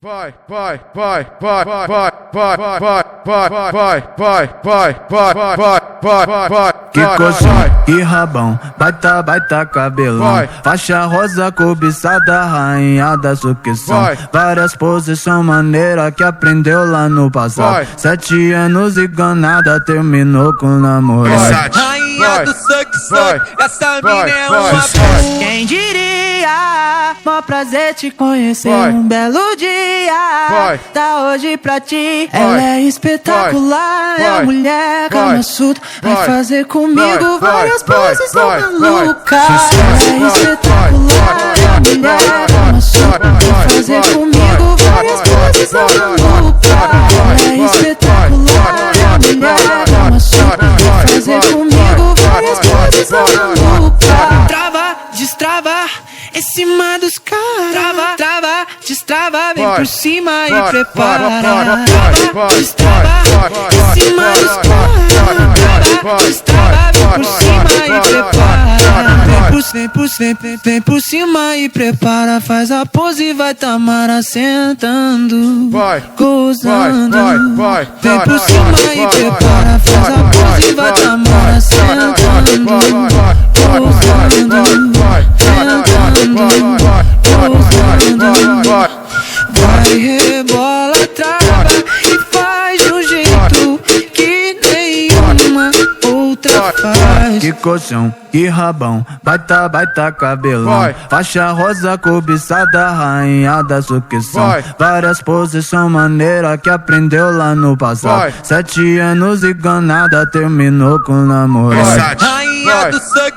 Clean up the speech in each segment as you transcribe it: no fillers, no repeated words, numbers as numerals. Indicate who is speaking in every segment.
Speaker 1: Vai, vai, vai, vai, vai, vai, vai, vai, vai, vai, vai, vai, vai, vai.
Speaker 2: Que coxão e rabão, baita cabelão. Faixa rosa cobiçada, rainha da sucção. Várias posições maneiras que aprendeu lá no passado. 7 anos e ganada, terminou com namorado.
Speaker 3: Rainha do suck, essa mina é uma
Speaker 2: Quem diria, mó prazer te conhecer, um belo dia. Tá hoje pra ti, ela é espetacular, é a mulher Kama Sutra. Vai fazer comigo várias poses malucas. Ela é espetacular, é a mulher Kama Sutra. Vai fazer comigo várias poses malucas. Ela é espetacular, é a mulher Kama Sutra. Vai fazer comigo várias poses malucas. Trava, destrava, em cima dos caras. Trava, destrava, vem por cima e prepara. Trava, destrava, em cima dos caras. Trava, destrava, vem por cima e prepara. Vem por cima e prepara. Faz a pose e vai Tamara sentando, gozando. Vem por cima e prepara. Faz a pose e vai Tamara sentando, gozando. Vai, rebola, trava e faz de um jeito que nenhuma outra faz. Que colchão, que rabão, baita cabelão. Faixa rosa cobiçada, rainha da sucção. Várias posições maneiras que aprendeu lá no passado. 7 anos e ganada, terminou com namorado.
Speaker 3: Rainha do suck,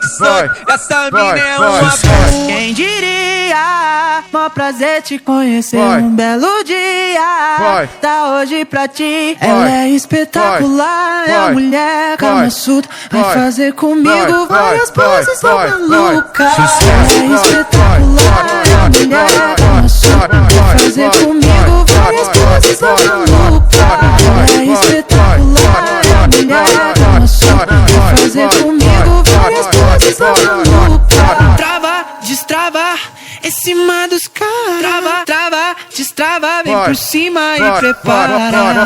Speaker 3: essa mina é uma
Speaker 2: Quem diria, mó prazer te conhecer, um belo dia. Tá hoje pra ti, ela é espetacular, é a mulher Kama Sutra. Vai fazer comigo várias poses malucas. Ela é espetacular, é a mulher Kama Sutra. Vai fazer comigo várias poses malucas. Ela é espetacular, é a mulher Kama Sutra. Vai fazer comigo várias poses malucas. Trava, destrava, em cima dos caras. Trava, destrava, vem por cima e prepara. Trava,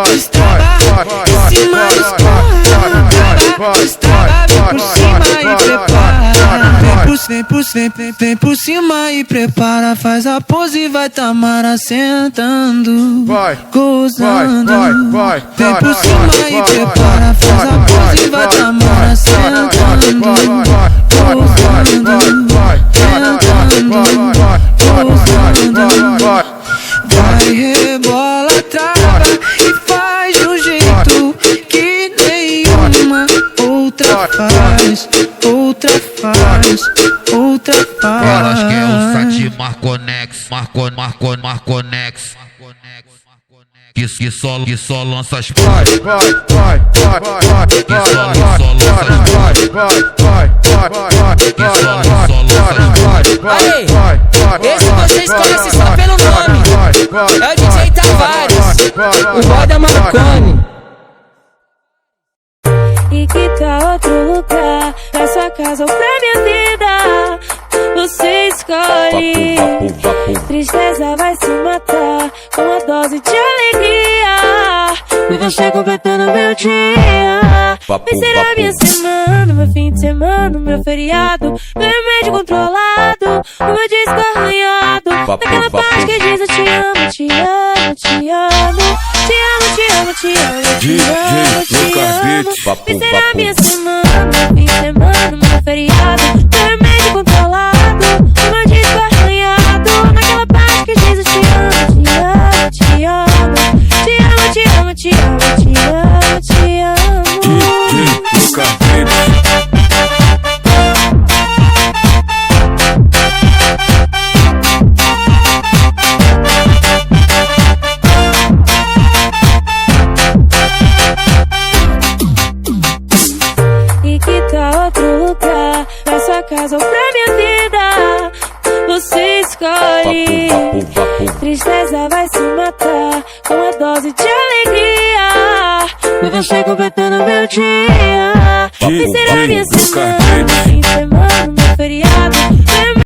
Speaker 2: destrava, em cima dos caras. Trava, destrava, vem por cima e prepara. Vem por cima e prepara. Faz a pose e vai Tamara sentando, gozando. Vem por cima e prepara. Faz a pose e vai Tamara sentando, gozando. Vai, rebola, trava e faz de um jeito que nenhuma outra faz.
Speaker 4: Elas querem um site Marconex, Marconex. Que só lança as paz. Que só lança as paz. Que só lança as paz.
Speaker 5: Aí, esse vocês conhecem só pelo nome. É o DJ Tavares, o boy da Marconi.
Speaker 6: E que tá outro lugar, pra sua casa ou pra minha vida, você escolhe. Tristeza vai se matar com uma dose de alegria. E você completando meu dia. Vai ser a minha semana, meu fim de semana, meu feriado, meu remédio controlado, o meu disco arranhado. Naquela parte que diz eu te amo, te amo, te amo. Te amo, te amo, te amo, te amo, te amo. Vai ser a minha semana, meu fim de semana, meu feriado, meu remédio controlado, o meu disco arranhado. Naquela parte que diz eu te amo, te amo, te amo. Te amo, te amo, te amo, te amo, te amo. E que tá outro lugar, pra sua casa ou pra minha vida, você escolhe. Tristeza vai se matar com uma dose de alegria. E você completando meu dia. Vai ser a minha semana, fim de semana, meu feriado,